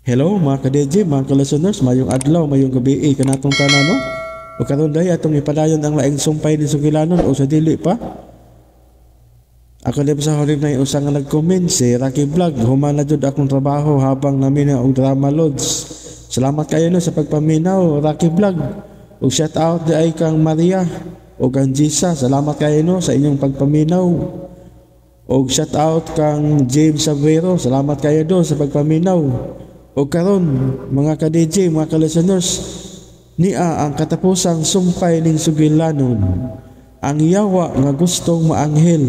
Hello mga ka-DJ, mga ka-listeners, mayong adlaw, mayong gabi, kanatong tanan no? O karon day atong ipadayon ang laing sumpay ni Sugilanon o sa dili pa. Ako din sa hulib na usang nga nag-comment si Rocky Vlog, humana jud akong trabaho habang naminaw og drama loads. Salamat kayo no sa pagpaminaw, Rocky Vlog. O shout out di ay kang Maria o kang Jisa, salamat kayo no sa inyong pagpaminaw. O shout out kang James Savero, salamat kayo do sa pagpaminaw. O karon mga ka-DJ, mga ka-listeners, niya ang katapusang sumpay ning Sugilanon, ang yawa nga gustong maanghel.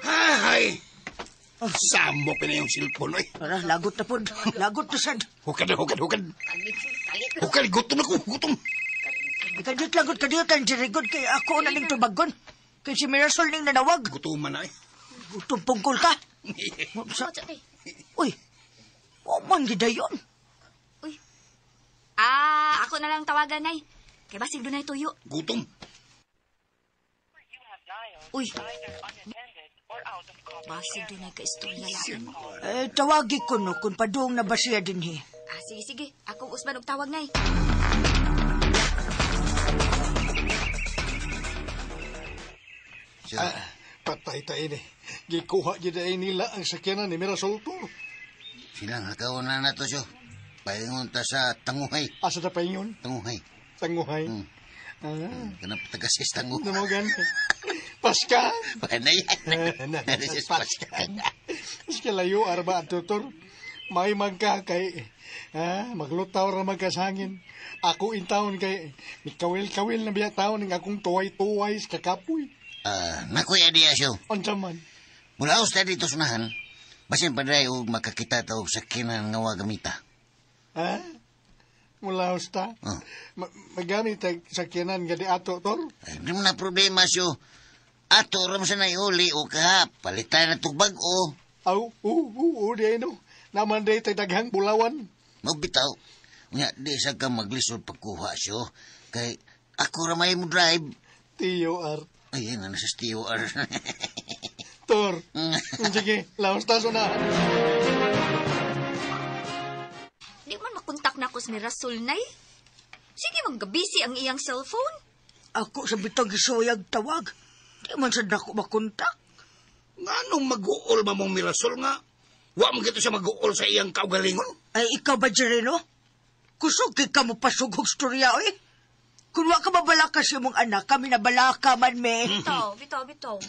Hay! Sambok na yung cellphone, oy. Para, lagot na po. Lagot na sad. Hukad. Hukad, gutom na ko, gutom. Kadiyot lagot kadiyot ang dirigod kay ako na ning tubagon. Kay si Mirasol ning nanawag. Gutuman na, eh. Gutom pungkol ka. Uy, man gidayon. Uy. Ako na lang tawagan, ay. Kay basig doon ay tuyo. Gutom. Uy. Basig doon ay kaistorya lang. Tawagi ko no kung padung na ba siya din he. Sige. Akong usban og tawag, nay. Patay tayo ni. Gikuha gida nila ang sakyanan ni Mirasol to. Silang hakaw na to siyo. Paingon ta sa tanguhay. Asa na pa yun? Tanguhay. Tanguhay. Kanap tagasis tanguhay. Namogan. Paska. Panay. Paska. Paska layo arba at tutor. May magka kay maglutaw ra magkasangin. Ako intawon kay mikawil-kawil na biya taon ng akong tuway-tuway sa kakapoy. Nakuya diya siyo. Unsa man? Mula us na dito sunahan, basin paday o makakita ta og sakinan nga wagamita. Mula usta? Magamit ang sakyanan nga di ato, Tor? Hindi mo na problema siyo. Ato ram sa naiuli o kahap. Palitan na tugbag o. Di no. Naman day tayo daghang bulawan. Magbitaw. Nga, di sa ka maglisod pagkuha siyo. Kay ako ramay mo drive. Tiyo, Art. Ay, yan na sa steward. Tor, sige, laos taso na. Di man makontak na ako sa Mirasol, nay. Sige, maggabisi ang iyang cellphone. Ako sa bitang gisuyag tawag. Di man sad ako makontak. Nga nung mag-uol ba mong Mirasol nga? Wa mo gito siya mag-uol sa iyang kaugalingon? Ay, ikaw ba, Jereno? Kusog ka mo pasugog storya, oy. Kung wa ka mabalaka siya mong anak, kami nabalaka man, me. Bitaw.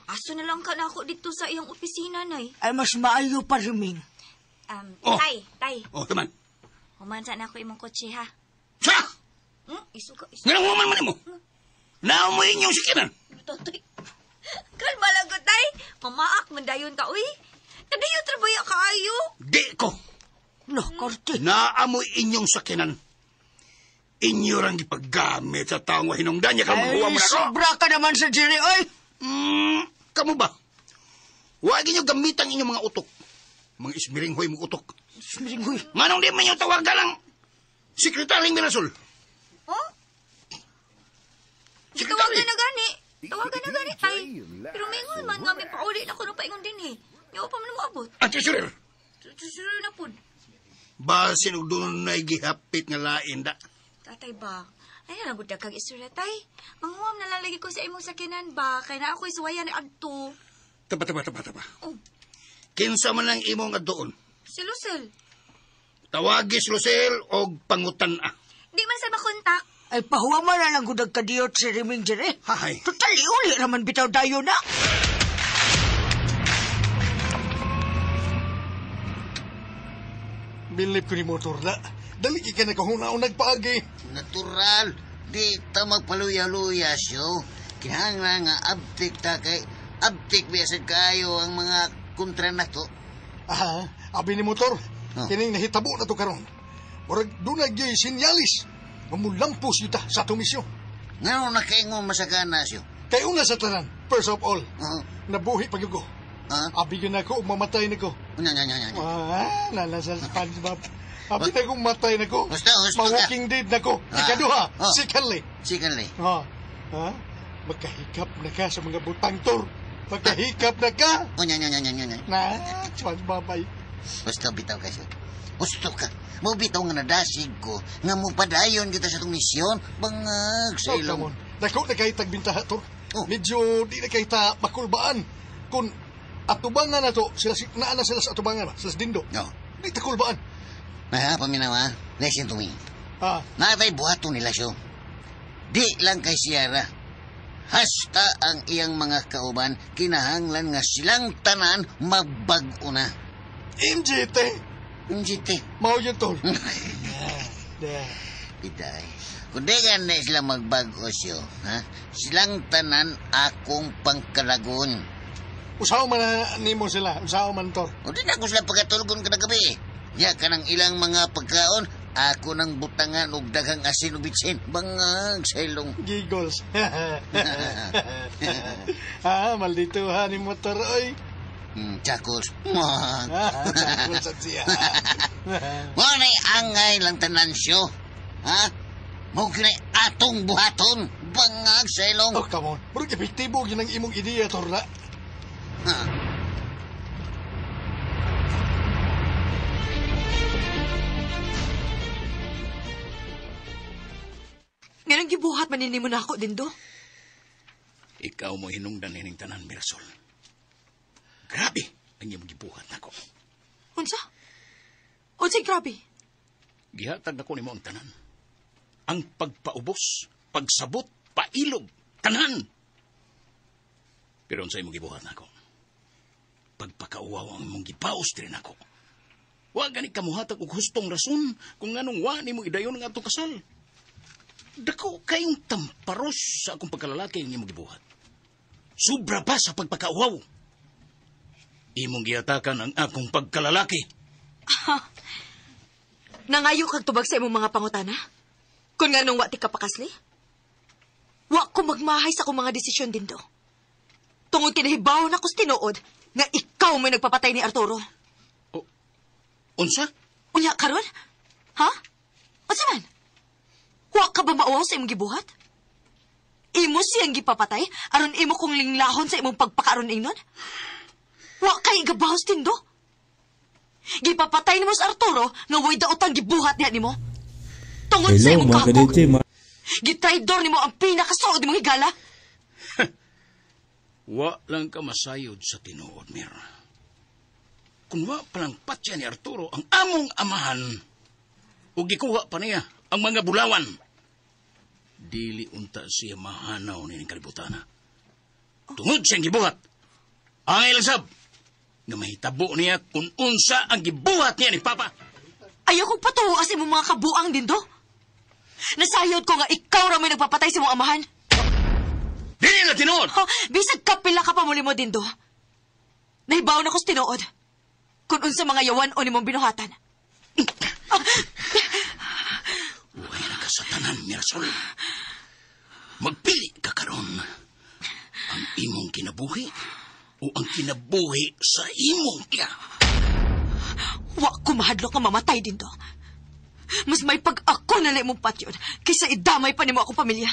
Aso na lang ka na ako dito sa iyong opisina, nay. Ay, mas maayo pa riming. Tay. Taman. Humansa na ako imong kotse, ha? Siya! Isuka. Nga nang human man mo. Naamoy inyong sikinan. Tay. Kalma lang ko, tay. Mamaak, mandayon ka, uy. Kadayon trabaya ka, ayo. Di ko. No, korte. Naamoy inyong sakinan. Inyo rang ipaggamit sa taong hinungdan niya kang maghuwa mo na ko. Sobra ka naman sa Jerry, oy. Kamu ba? Huwag niyo gamitan inyong mga utok. Mga ismiringhoy mong utok. Ismiringhoy? Manong di man yung tawagan lang Sekretaryong Mirasol. Oh? Tawagan na gani, tay. Pero mingon man nga may pauli na ko nung paingon din, eh. Yung pa man mo abot. Ang treasurer. Treasurer na po. Basin og doon na gihapit nga lain da. Tatay ba? Ay, nalagod na kag istorya, tay. Manguwam na lang lagi ko sa imong sakinan ba? Kaya na ako'y suwayan ni Agto. Taba. Oh. Kinsa man ang imong doon. Si Lucel. Tawagis Lucel og pangutan a. Di man sa makontak. Ay, pahuwa mo na lang gudag kadiyot si Riming Jerry. Hay. Totally uli raman bitaw dayo na. Bilip ko ni motor na. Dali ka na kahuna o nagpaagi. Natural. Di ta magpaluya-luya siyo. Kinahanglan nga abtik ta kay abtik biasa kayo ang mga kontra na to. Abi ni motor. Kining nahitabo na to karon. Murag dunag yoy sinyalis. Mamulampos yuta sa tumisyo. Nga nakaingon masagana siyo. Kay una sa tanan, first of all, nabuhi pag ko. Ha? Abi yun ako, mamatay na ko. Nya. Nalasa SpongeBob. Abi na kong matay na ko. Husto ka. Ma-walking dead na ko. Ikaduha, Oh. secondly. Secondly, Ha? Magkahikap na ka sa mga butang, Tor. Magkahikap na ka. unya. Na, magbabay. Gusto bitaw kasi. Gusto ka. Mo bitaw nga nadasig ko. Nga mo padayon kita sa itong misyon. Bangag sa So, ilong. kamon. Dako na kayo tagbintaha, Tor. Oh. Medyo di na kayo ta makulbaan. Kung atubangan na to, naana sila sa atubangan ba? Sila sa dindo. No. Di ta kulbaan. Paminawa, listen to me. Ah, Natay buhato nila siyo. Di lang kay Sierra. Hasta ang iyang mga kauban, kinahanglan nga silang tanan magbag-o na. MJT. MGT. Mao yun, Tor. Piday. Kung di nga na sila magbag-o siyo, ha? Silang tanan akong pangkalagon. Usaw man na nimo sila. Usaw man, Tor. O di na ako sila pagkatulgon kada gabi. Ya ka ng ilang mga pagkaon, ako ng butangan og daghang asin o bitsin. Bangag sa ilong. Giggles. Maldituhan ni motor, oy. Chakos. Chakos at siya. Wanay angay lang tanan siyo. Ha? Mo kinay atong buhaton. Bangag sa ilong. Oh, come on. Murag epektibo yun ang imong ideya, Tor, na. Ha? Nga nang gibuhat manini mo na ako, Dindo. Ikaw mo hinungdan nining tanan, Mirasol. Grabe ang iyong gibuhat nako. Unsa? Unsay grabe? Gihatag nako nimo ang tanan. Ang pagpaubos, pagsabot, pailog, tanan. Pero unsay imong gibuhat nako? Pagpakauwaw ang imong gipaos diri nako. Wa gani kamuhatag og hustong rason kung nganong wa nimo idayon nga atong kasal. Dako kayong tamparos sa akong pagkalalaki ang imong gibuhat. Sobra pa sa pagpakauwaw. Imong gihatakan ang akong pagkalalaki. Nangayo kag tubag sa imong mga pangutana? Kung nga nung wati ka pakasli? Wa ko magmahay sa akong mga desisyon, Dindo. Tungod kinahibaw na ko sa tinuod nga ikaw may nagpapatay ni Arturo. Unsa? Unya karon? Ha? Unsa man? Wa ka ba mauwaw sa imong gibuhat? Imo siyang gipapatay aron imo kong linglahon sa imong pagpakaron ingnon? Wa kay gabahos, Dindo. Gipapatay nimo sa Arturo nga way daotan gibuhat niya nimo. Tungod sa Hello, imong mga kahapog. kadete. Gitraidor nimo ang pinakasuod nimong higala. Wa lang ka masayod sa tinuod, Mir. Kung wa palang patya ni Arturo ang among amahan, o gikuha pa niya ang mga bulawan, dili unta siya mahanaw ni kalibutana. Tungod siyang gibuhat. Ang ilasab, nga mahitabo niya kung unsa ang gibuhat niya ni Papa. Ayaw kong patuwas imong mga kabuang, Dindo. Nasayod ko nga ikaw ra may nagpapatay sa imong amahan. Dili na tinuod! Ha, bisag kapila ka pa muli mo, Dindo. Nahibaw na ko sa tinuod. Kung unsa mga yawan o nimong binuhatan. Huwag na kasatanan, Mirasol. Magpili ka karon. Ang imong kinabuhi o ang kinabuhi sa imong kya. Wa ko mahadlok nga mamatay, Dindo. Mas may pag-ako na mong patyon kaysa idamay pa nimo akong pamilya.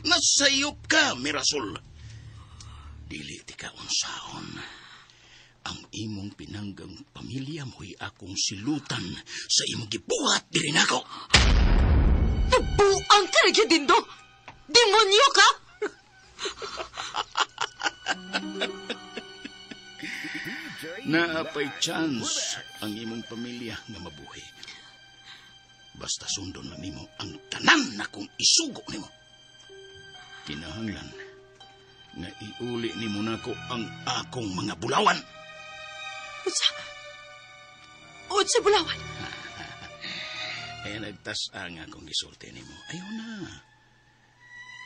Nasayop ka, Mirasol. Dili ti ka unsaon. Ang imong pinanggang pamilya mo'y akong silutan sa imong gibuhat diri nako. Nabuang ka na, Dindo. Demonyo ka! Naapay chance ang imong pamilya nga mabuhi. Basta sundon na nimo ang tanan na kung isugo nimo. Kinahanglan nga iuli nimo nako ang akong mga bulawan. Unsa bulawan? Ay nagtas-a nga akong gisulti nimo. Ayaw na.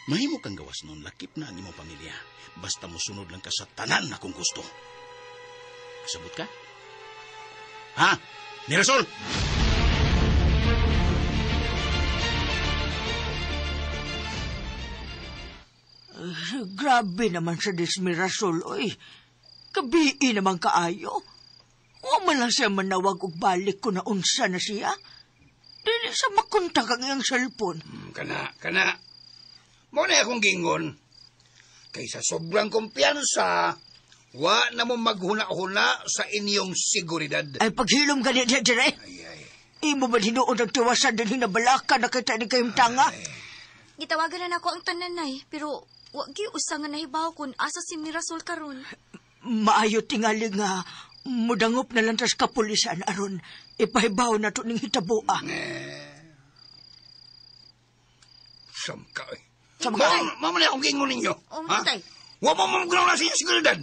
Mahimo kang gawas nun, lakip na ang imong pamilya. Basta musunod lang ka sa tanan na kung gusto. Sabot ka? Ha? Mirasol! Grabe naman sa dismirasol, oy. Kabii naman kaayo. Wa man lang siya manawag og balik ko na unsa na siya. Dili sa makontak ang iyang cellphone. Kana. Mo na akong gingon. Kaysa sobrang kumpiyansa, wa na mo maghuna-huna sa inyong seguridad. Ay paghilom gani dire. Imo ba hinuon ang tiwasan din hinabalaka na kita ni kayong tanga? Gitawagan na nako ang tananay, pero wa gi usa nga nahibaw kun asa si Mirasol karon. Maayo tingali nga mudangop na lang tas kapulisan aron ipahibaw na to ning hitabua. Samka eh. Samka eh. Mamali akong gingon ninyo. Tay. Wa mo magunaw na sa inyong seguridad.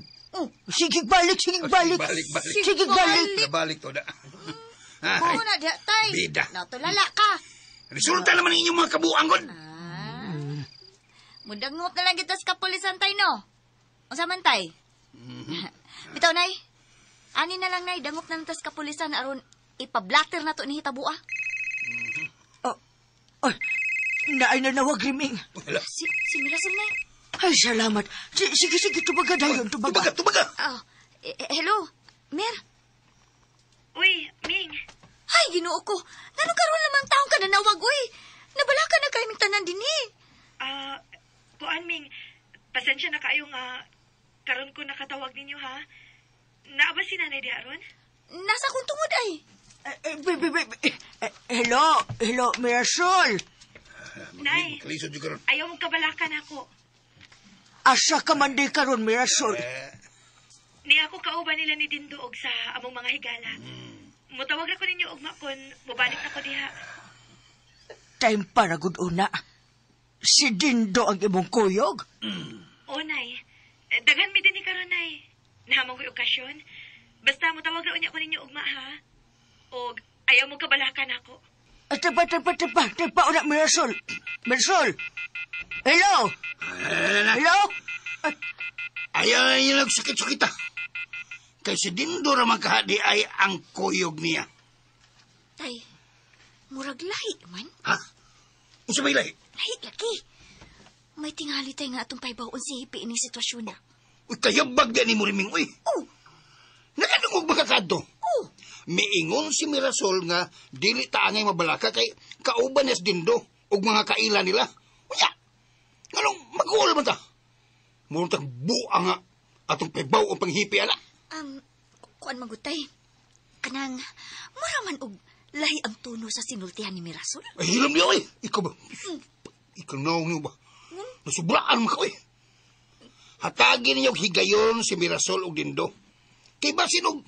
Sige balik. Balik. Sige balik. Nabalik to da. Oo na, tay. Bida. Natulala ka. Resulta naman ng inyong mga kabuang god. Mudangop na lang kita sa kapulisan, tay, no? Unsa man, tay? Bitaw, nay. Ani na lang, nay, dangop na lang tas kapulisan aron ipablatter na to ni hitabua. Naay na nawag riming. Si Mirasol, nay. Ay, salamat. Sige, tubaga dayon, tubaga. Hello, Mir? Uy, Ming. Ay, ginoo ko. Nanong karoon lamang taong ka na nawag, uy. Nabala ka na kayo tanan din eh. Kuan, Ming. Pasensya na kayo nga. Karon ko nakatawag ninyo, ha? Naaba si Nanay di aron? Nasa akong tungod ay. Hello, Mirasol. Nay, Kalisod yung karon. ayaw mong kabalakan ako. Asa ka man di karon, Mirasol. Ni ako kauban nila ni Dindo og sa among mga higala. Mutawag ako ninyo ugma kon mubalik ako diha. Time para gud una. Si Dindo ang imong kuyog? O, Nay. Daghan mi din ni karon, Nay. Nahamang ko'y okasyon. Basta mutawag ra unya ko ninyo ugma, ha? Og ayaw mo kabalakan ako. Tepa, una, Mirasol. Hello? Hello? Ayaw na yung nagsakit-sakit ah. Kay si Dindo ramang kahadi ay ang kuyog niya. Tay, murag lahi man. Ha? Unsa may lahi? Lahi, laki. May tingali tayo nga atong paibawon si Hipi ining sitwasyon na. Uy, kayabag din ni Muriming, uy. Oh, Nakadungog ba kakado? oh. Miingon si Mirasol nga dili ta angay mabalaka kay kauban niya si Dindo ug mga kaila nila. Unya, anong mag-uol man ta? Muntag buang nga atong paybaw o panghipi ana. Kuan magutay. Kanang, maraman og lahi ang tono sa sinultihan ni Mirasol. Ay, hilam niya, uy. Ikaw ba? Ikaw naong niyo ba? Nasubraan mo ka, uy. Hatagin niyo higayon si Mirasol ug Dindo. Kay basin og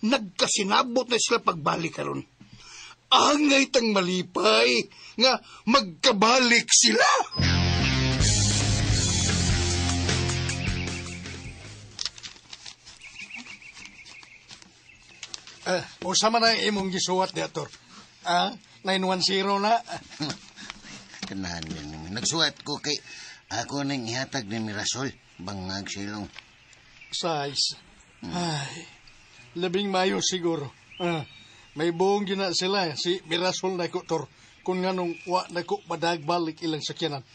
nagkasinabot na sila pagbalik karon. Angay tang malipay nga magkabalik sila. Usa man ang imong gisuwat di ator. 910 na. Kanahan din. Nagsuwat ko kay ako nang ihatag ni Mirasol. Bangag silong. Size. Ay, labing mayo siguro. May buong gina sila. Si Mirasol na ko, Tor. Kung nga nung wa na ko madagbalik ilang sakyanan.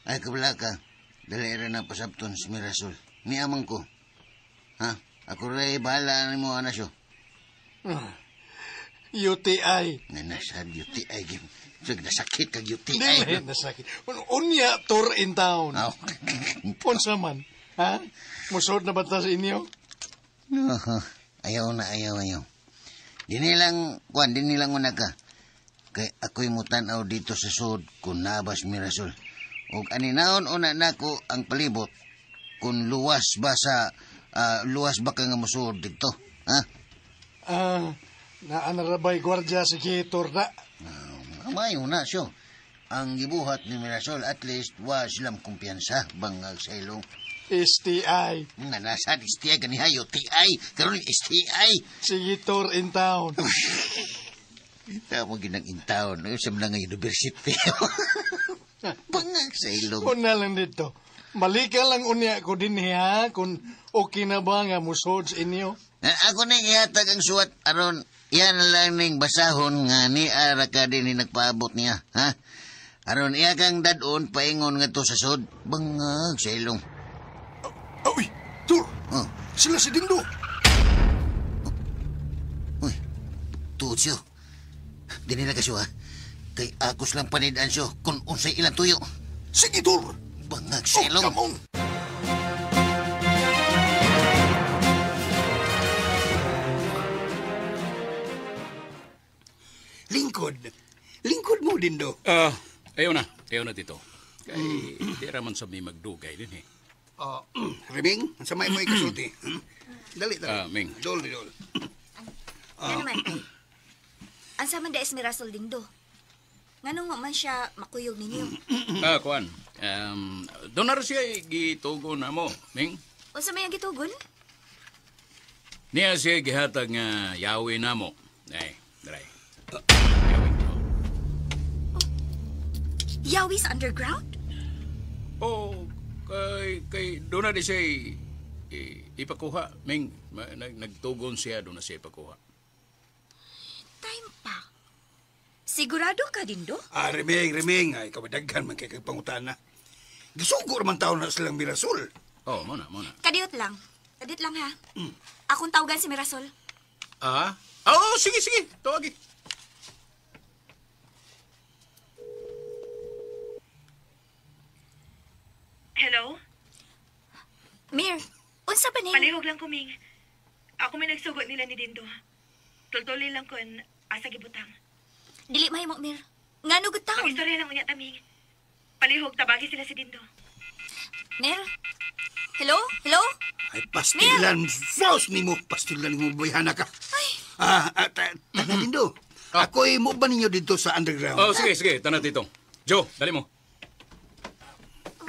Ay, kabala ka. Dali rin na pasabton si Mirasol. Ni amang ko. Ha? Ako rin bahala mo anasyo. UTI. Nga nasa UTI game. So, nasakit kag UTI. Dili na sakit. Unya, Tor in town. Oh. Unsa man? Ha? Musod na ba ta sa inyo? Ayaw. Dini lang una ka. Kay ako'y mutanaw dito sa sud kung nabas Mirasol. O aninaon una nako ang palibot kung luwas ba ka nga musud dito. Ha? Naanarabay gwardya si Kitor na. Mayo na siyo. Ang gibuhat ni Mirasol at least wa silang kumpiyansa bangag sa ilong. STI. Nga nasa STI ganiha UTI. Karon STI. Si Kitor in town. Ita mo ginang in town. Sa mga university. Bangag sa ilong. Una lang dito. Malika lang unya ko din ha kung okay na ba nga musod sa inyo. Ako na ihatag ang suwat aron yan lang ning basahon nga ni ara ka din ni nagpaabot niya, ha? Aron iya kang dadon paingon nga to sa sud, bangag sa ilong. Uy, Tur! Oh. Sila si Dindo. Uy, tuod siyo. Di nila kasyo ha. Kay akos lang panidaan siyo kung unsay ilang tuyo. Sige, Tor. Bangag Oh, silong. come on. Lingkod. Lingkod mo, Dindo. Ayaw na, Tito. Kay, di raman sa may magdugay din eh. Reming, sa may mo ikasulti. Dali, Ming. Dol. Ano naman, tay? Ang sama da Esmerasol Dindo. Nganong man siya makuyog ninyo? Kuan. Donar siya gitugo na mo, Ming. Unsa may ang gitugon? Niya siya gihatag nga yawi na mo. Ay, dray. Yawis underground? Oh, kay doon na di siya ipakuha. Ming, nagtugon siya, doon na siya ipakuha. Time pa. Sigurado ka, Dindo? Reming. Ay, kamadaghan man kay pangutana. Gisugo man taon na silang Mirasol. Oh, muna. Kadiyot lang ha. Akong tawagan si Mirasol. Sige. Tawagi. Hello? Mir, unsa ba ni? Palihog lang kuming. Ako may nagsugot nila ni Dindo. Tultuli lang ko asa gibutang. Dili mahimo, Mir. Ngano gud taon? Istorya lang unya taming. Palihog tabagi sila si Dindo. Mir? Hello? Ay, pastilan. Frost ni mo. Pastilan mo, boyhana ka. Ay. Tana, Dindo. Ako'y mo ba ninyo dito sa underground? Oh, sige. Tanat dito. Joe, dali mo.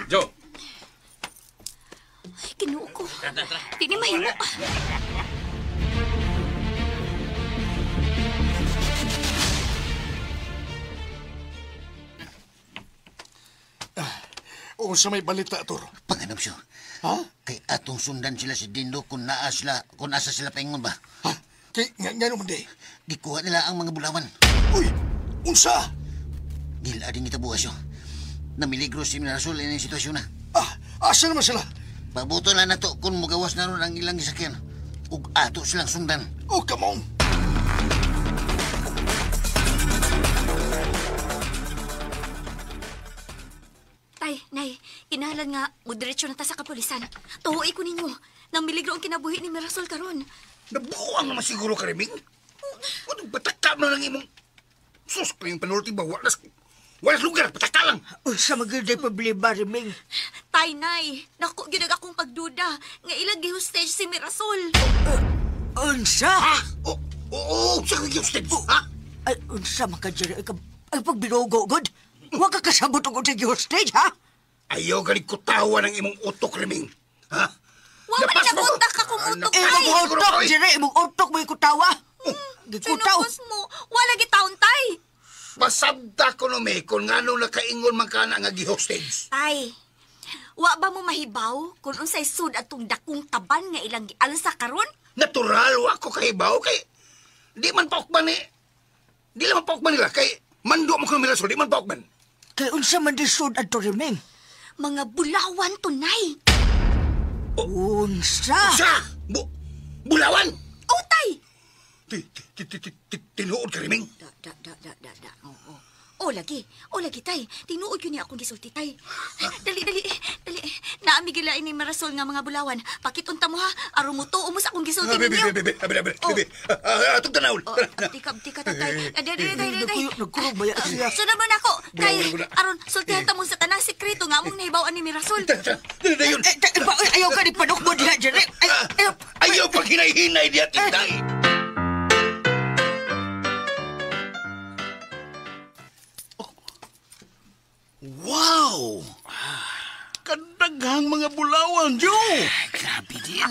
Joe. Ay, kinuo ko. Dili mahimo. O sa may balita, Tor. Panganap siyo. Ha? Kay atong sundan sila si Dindo kung asa sila paingon ba. Ha? Kay, nga naman di. Gikuha nila ang mga bulawan. Uy! Unsa? Gila din kita bukas yun. Namiligro si Mirasol in yung sitwasyon na. Asa naman sila? Pabuto lang na to kung magawas na ron ang ilang gisakyan. Ug ato silang sundan. Oh, come on. Tay, nay, kinahanglan nga mudiretso na ta sa kapulisan. Tuhoy ko ninyo. Nang miligro ang kinabuhi ni Mirasol karon. Nabuang naman siguro ka, Reming. Ano, batakap na lang imong... Sus, pa yung panulti ba? Walas lugar, pataka lang. Sa maganda problema, Reming. Tay, nay, naku, ginag akong pagduda. Nga ilang gihostage si Mirasol. Unsa? Oo, sa kagyo, Steve. Ha? Ay, unsa makadjari ay pagbinugo, God? Huwag ka kasabot ang unsay hostage, ha? Ayaw ka ni kutawa ng imong utok, Reming. Ha? Wa man nabutak akong utok, tay. Imong utok, Jere, imong utok mo ikutawa. Gikutaw. Sinubos mo. Wala gitaon, tay. Masabda ko no, May, kung ngano nakaingon man ka na nga gi-hostage. Tay, wa ba mo mahibaw kung unsay sud atong dakong taban nga ilang gialsa karon? Natural, wa ko kahibaw kay... Di man paukban eh. Di naman paukban nila kay... Mando mo kang Mirasol, di man paukban. Kay unsa man disud adto, Reming? Mga bulawan tunay. Unsa? Sa! Bulawan! O, tay! Tinuod ka, Reming. O, lagi, tay. Tinuod yun niya akong gisulti, tay. Dali. Naamigila ini Mirasol nga mga bulawan. Pakitunta mo ha, aron mo tuo mo sa akong gisulti ninyo. Bebe. Atong tanawol. Tika, tay. Day. Nagkurog ba yan siya? Sunod mo na ako. Tay, aron, sultihan ta mo sa tanang sekreto nga among nahibawaan ni Mirasol. Dayon. Ayaw ka ni panukbo diha, Jere. Ayaw pag hinay-hinay diya, tinday. Wow! Kadaghang mga bulawan, Joe! Grabe din.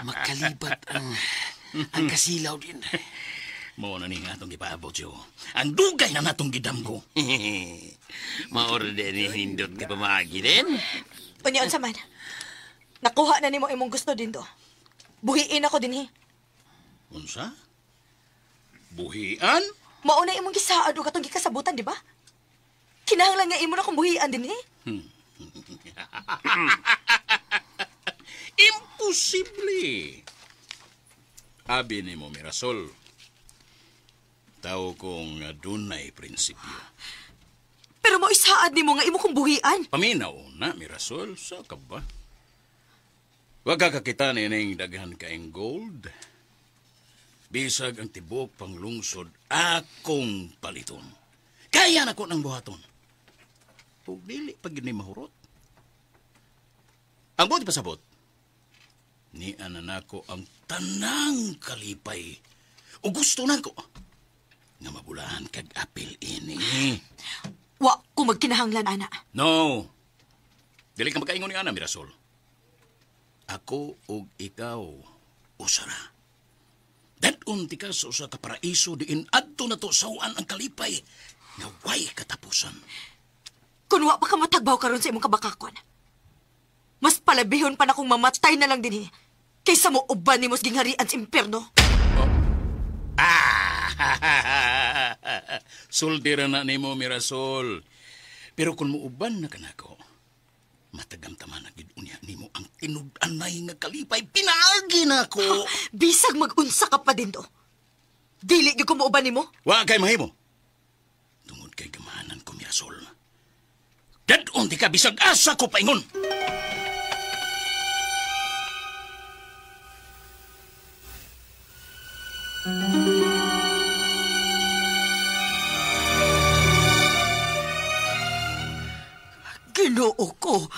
Makalibat ang kasilaw din. Mao na ni nga itong ipaabot, Joe. Ang dugay na natong gidamgo. Maor din ni Hindot ka pamagi din. Unya, unsa man? Nakuha na nimo imong gusto din do. Buhiin ako din, Unsa? Buhian? Mauna imong gisaad o katong gikasabutan, di ba? Kinahanglan nga imo na kong buhian din, Imposible. Abi ni mo, Mirasol. Tao kong dunay prinsipyo. Pero mo isaad ni mo nga imo kong buhian. Paminaw na, Mirasol. Sa ka ba? Wag kakakita nining daghan kaing gold. Bisag ang tibok panglungsod akong paliton. Kaya na ko ng buhaton. Huwag dili pag ni mahurot. Ang buti pasabot, ni ananako ang tanang kalipay. O gusto na ko nga mabulahan kag apil ini. Wa ko magkinahanglan, ana. No. Dili ka makaingon ni Ana, Mirasol. Ako ug ikaw, usara. Dadun ti ka sa usa ka paraiso diin adto na to sawan ang kalipay nga way katapusan. Kung wa pa ka matagbaw karon sa imong kabakakon, mas palabihon pa na kung mamatay na lang din kaysa mo uban ni mos gingharian sa impyerno. Sultira na nimo, Mirasol. Pero kung muuban na kanako, matagamtaman na gid unya nimo ang tinud-anay nga kalipay. Pinaagi na ko. Bisag mag-unsa ka pa din do. Dili gyud ko muuban nimo. Wa kay mahimo. Tungod kay gamahanan ko, Mirasol. Dadon di ka bisag asa ko paingon. Ginoo ko.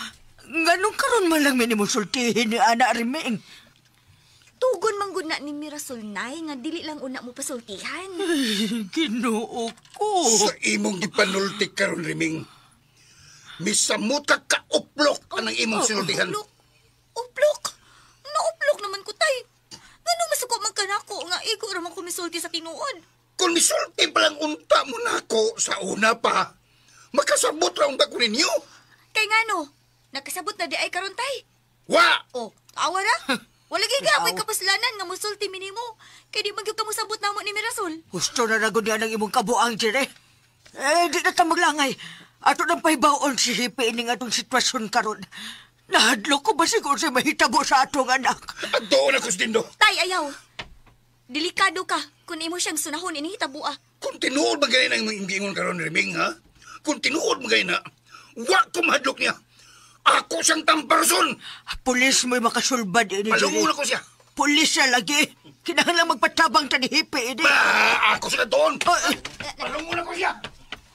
Nganong karon man lang minimong sultihin ni Ana Rimeng. Tugon man gud na ni Mirasol, nay, nga dili lang una mo pasultihan. Ginoo ko. Sa imong gipanultik karon, Riming. Misamot ka kauplok anang imong sinultihan. Uplok? Nauplok naman ko, tay. Nganong masuko man ka nako nga igo ra man ko misulti sa tinuod? Kung misulti palang unta mo nako sa una pa, makasabot ra unta ko ninyo. Kay ngano, nakasabot na di ay karon, tay. Wa! Oh, awa ra. Wala gigapoy kapaslanan nga musulti minimo. Kay di man gyud ka mosabot namo ni Mirasol. Gusto na ragod nga ng imong kabuang, Jire. Di na ta maglangay. Ato nang pahibaon si Hipe ining atong sitwasyon karon. Nahadlok ko ba siguro sa mahitabo sa atong anak? Doon ako, Stindo. Tay, ayaw. Delikado ka kung imo siyang sunahon ini tabua. Kung tinuod ba ganyan ang imong giingon karon, Riming, ha? Kung tinuod ba ganyan na, wa ko mahadlok niya. Ako siyang tamparson. Pulis mo'y makasulbad ini, Jire. Palungon ako siya. Pulis siya lagi. Kinahanglan magpatabang ta ni Hipe ini. Ako sila doon. Palungon ako siya.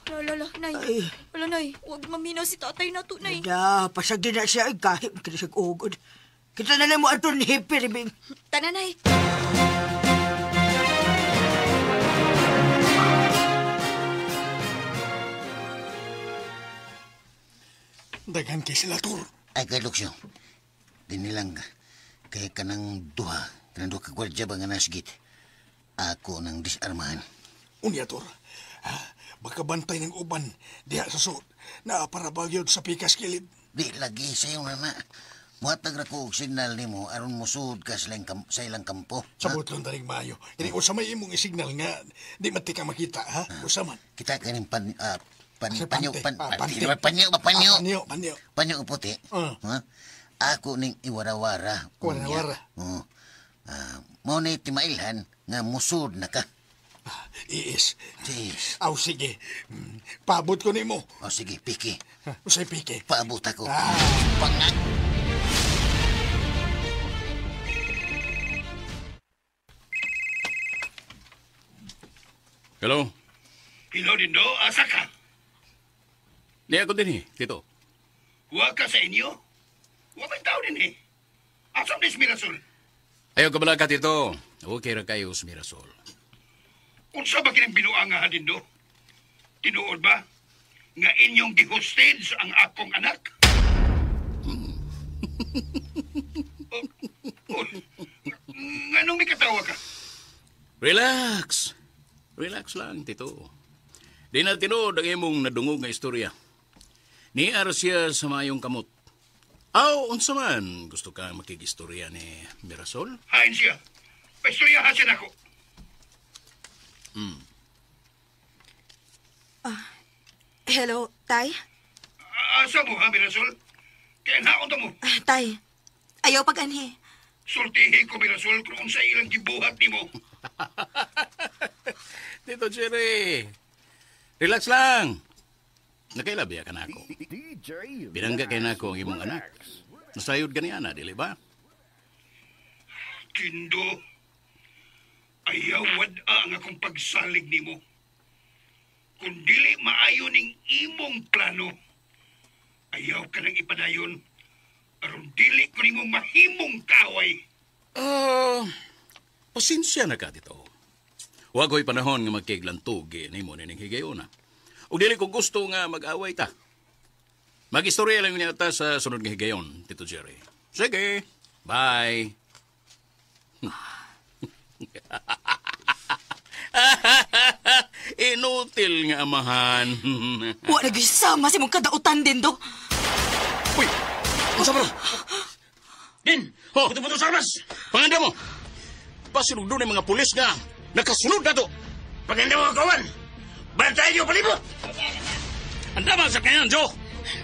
Lolo, nay. Wala, nay. Huwag maminaw si tatay na to, nay. Pasag din na siya. Kahit kinisag ugod. Kita na lang mo ato ni Hipe, Riming. Tanan, nay. Daghan kay sila, Tur. Ay, kay Luksyo. Dinilang kay kanang duha ka gwardya ba nga nasgit. Ako nang disarmahan. Unya, Tur. Baka bantay ng uban diha sa suot na para bagyod sa pikas kilid. Di lagi sa'yo na. Muhatag ra ko og signal nimo aron musud ka sa ilang kampo. Sabot lang taring mayo. Ini usa may imong isignal nga di man ti ka makita, ha? Usa man. Kita kaning panyo puti. Ha? Ako ning iwarawara. Warawara. Mao ni timailhan nga musud na ka. Iis. Jeez. Aw, sige. Paabot ko nimo. O sige, piki. Usay pike. Paabot ako. Pangak. Hello? Hello, Dindo. Asa ka? Di ako din Tito. Huwag ka sa inyo. Huwag may tao din Asam ni Mirasol. Ayaw ka bala ka, Tito. Okay ra kayo, Mirasol. Unsa ba kinang binuang nga, Dindo? Tinuod ba? Nga inyong gihostage ang akong anak? Nganong may katawa ka? Relax. Relax lang, Tito. Di na tinod ang imong nadungog nga istorya. Niar siya sa mayong kamot. Unsa man gusto ka makigistorya ni Mirasol? Hain siya. Paistoryahan siya nako. Hello, Tay? Asa mo, ha, Mirasol? Kaya naon mo. Tay, ayaw pag-anhi. sultihin ko, Mirasol, kung sa ilang gibuhat ni mo. Tito Jerry, relax lang. Nakailabiya ka na ako. Binangga kay na ako ang imong anak. Nasayod ka ni Ana, dili ba? Kindo, ayaw wad-a ang akong pagsalig ni mo. Kung dili maayo ning imong plano, ayaw ka nang ipadayon, aron dili ko nimo mahimong kaway. Pasensya na ka dito. Huwag ko'y panahon nga magkiglantugi ni mo nining higayuna. O dili ko gusto nga mag-away ta. Mag-istorya lang niya ta sa sunod nga higayon, Tito Jerry. Sige, bye. Inutil nga amahan. Wa nagisama si mong kadautan din do. Uy! Ang sabro! Din! Puto-puto sa armas! Panganda mo! Pasilog doon ang mga pulis nga nakasunod na to! Paganda mo, kawan! Bantay niyo palibot! Ang damang sa kanyan, Joe!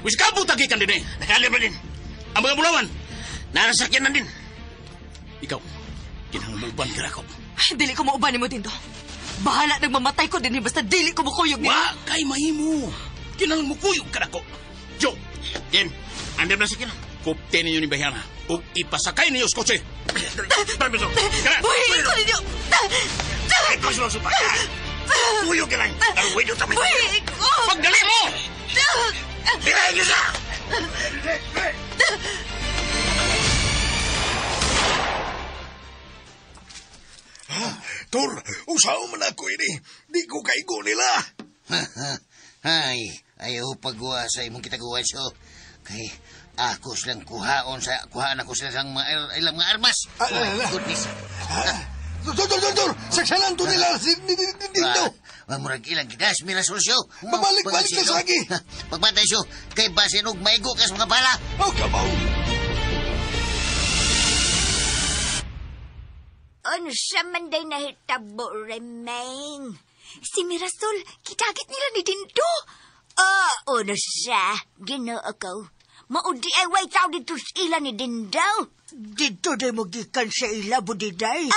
Wis kabot tagikan din eh! Nakali pa din! Ang mga bulawan! Narasakyan na din! Ikaw, kinangumuban ka ako. Ay, dili ko mauban mo din do. Bahala nagmamatay ko din basta dili ko mukuyog niya. Wa kay mahimo! Kinangumukuyog ka ako. Joe! Din, andam na sikin. Kupte ninyo ni Bayana o ipasakay ninyo sa kotse. Permiso! Buhay ko ninyo! Ay, permiso, supa! Tuyog ka lang! Arway nyo tamay! Buhay ko! Pagdali mo! Birahin nyo sa! Tor, usaw man ako ini. Di ko kaigo nila. Ay, ayaw pagwa sa imong kitaguan so. Kay ako silang kuhaan ako sila sang ilang mga armas. Oh, goodness. Tor, saksalan to nila dito. Murag ilang gigas, Mirasol siyo. Mabalik-balik na sa agi. Pagbatay siyo, kay basin og maigo ka sa mga bala. Oh, come on. Ano siya man day nahitabo, Remeng? Si Mirasol, kitagit nila ni Dindo. Ano siya? Ginoo ko. Maudi ay way tao dito sa ila ni Dindo. Dito day mo gikan sa ila, budiday.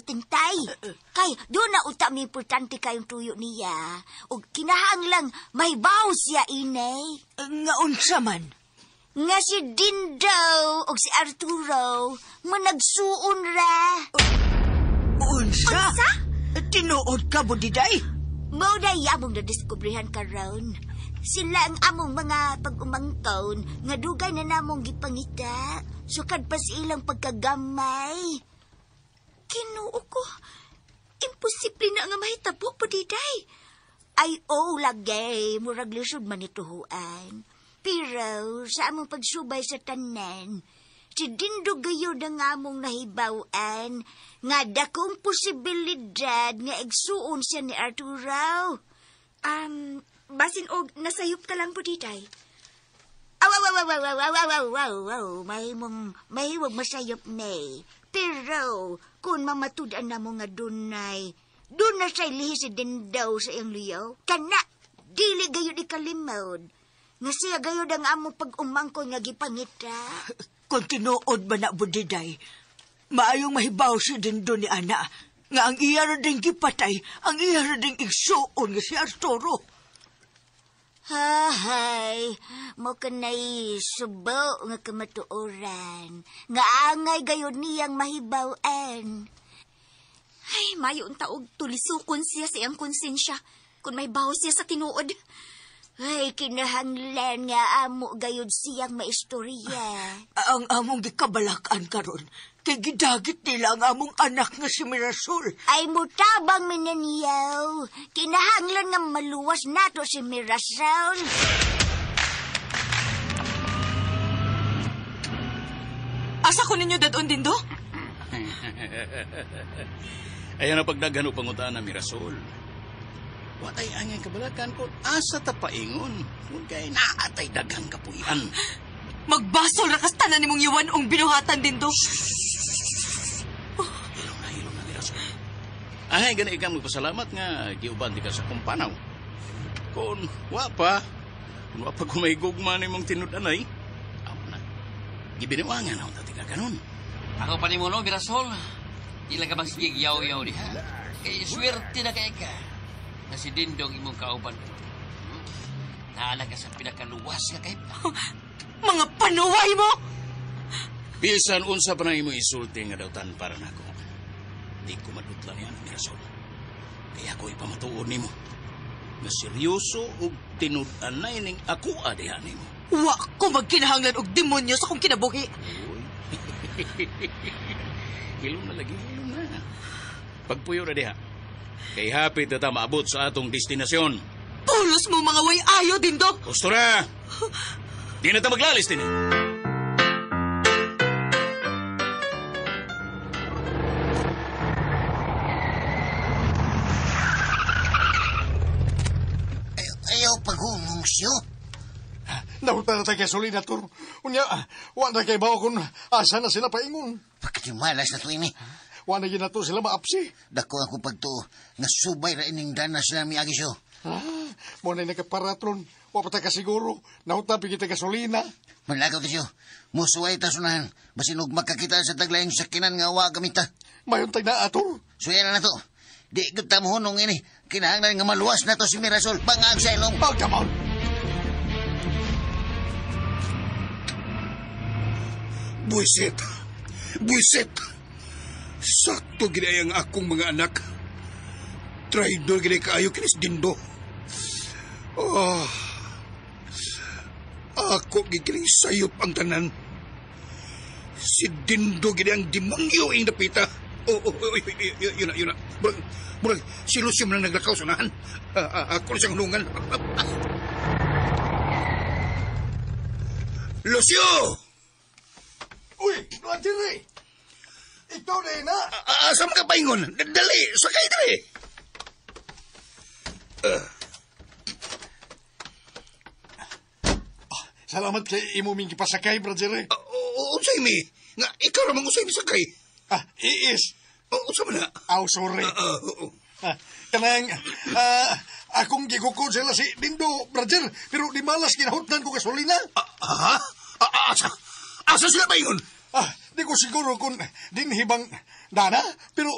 Tintay. Kay, doon na uta may importante kayong tuyo niya. O kinahanglang may baw siya, inay. Nga unsa man? Nga si Dindo o si Arturo, managsuon ra. Unsa? Tinuod ka, budiday? Mao na among nadiskubrihan karon. Sila ang among mga pag-umangkaon nga dugay na namong gipangita. Sukad pa sa ilang pagkagamay. Kinuo ko. Imposible na nga mahitabo, budiday. Ay, lagay. Murag lisod man ituhuan. Pero sa among pagsubay sa tanan, si Dindo gayod ang among nahibawan nga dakong posibilidad nga igsuon siya ni Arturo. Basin og nasayop ka lang po ditay. Mahimong masayop may. Pero kung mamatudan na mo nga dunay, dun na siya lihi si Dindo sa iyang liyaw, kana, dili gayod ikalimod. Nga siya gayod ang among pag-umangko nga gipangita. Kung tinuod ba na, budiday, maayong mahibaw si Dindo ni Ana, nga ang iya ra ding gipatay, ang iya ra ding igsuon nga si Arturo. Hay, mo kanay subo nga kamatuoran, nga angay gayod niyang mahibawan. Ay, mayon taog tulisukon siya sa iyang konsensya, kung may baho siya sa tinuod. Ay, kinahanglan nga amo gayod siyang maistorya. Ang among gikabalakan karon, kay gidagit nila ang among anak nga si Mirasol. Ay, mutabang minaniyaw. Kinahanglan nga maluwas nato si Mirasol. Asa ko ninyo dadon Dindo? Ayan ang pagdaghan o pangutana, Mirasol. Watay angay kabalakan ko, asa ta paingon. Kung kay naatay daghang kapuyan. Magbasol rakas tanan nimong yuwanong binuhatan Dindo. Hilong na, Mirasol. Ay, gani ikang magpasalamat nga, giuban di ka sa kumpanaw. Kung wapa gumay gugma ni mong tinudanay, amo na. Gibiniwangan ako tati ka ganun. Ako pa ni mo, no, Mirasol. Ila ka bang sige yaw-yaw diha. Kay swerte na kay ka. Na si Dindong imong kauban. Naala ka sa pinakaluwas ka kay Mga panuway mo! Bisan unsa pa na imo isulti nga dawtan para nako. Di ko madutlan yan, Mirasol. Kaya ako ipamatuod nimo. Na seryoso og tinud-an na ining ako adihan nimo. Wa ko magkinahanglan og demonyo sa akong kinabuhi. Hilom na lagi, hilom na. Pagpuyo na diha. Kay hapit na ta maabot sa atong destinasyon. Pulos mo mga way ayo, Dindong! Gusto na! Di na ta maglalis din eh. Ayaw paghumong siyo. Nahuta na tayo gasolina, Tur. Unya, wa na kay bawa kung asa na sila paingon. Bakit yung malas na to ini? Wa na ginato sila maapsi. Dako ako pagtuo nga subay ra ining dana sila miagi siyo. Mo na nakaparatron. Wa pa ta kasiguro. Nahuta pigi ta gasolina. Malagaw ta siyo. Musuway ta sunahan. Basin og makakita sa taglayong sakinan nga wa gamita. Mayon tay na, Tur. Suya na to. Di kita mo hunong ini. Kinahanglan nga maluwas na to si Mirasol. Bangag sa ilong. Oh, come on. Buisit. Buisit. Sakto ginayang akong mga anak. Traidor ginay kaayo kinis Dindo. Oh. Ako gigiling sayop ang tanan. Si Dindo ginayang dimangyo ang napita. Yun na. Murag, si Lucio man ang naglakaw sunahan. Ako na siyang hunungan. Lucio! Uy, Rodri! Ikaw na na! Asam ka paingon? Dali, sakay dali! Salamat kay imo mingi pasakay, Rodri. Unsay mi? Nga, ikaw ramang usay mi sakay. Iis. Unsa man na? Aw, sorry. Kanang, akong gikukod sila si Dindo, Roger, pero di malas ginahutnan ko gasolina. Asa sila paingon? Di ko siguro kung dinhibang dana, pero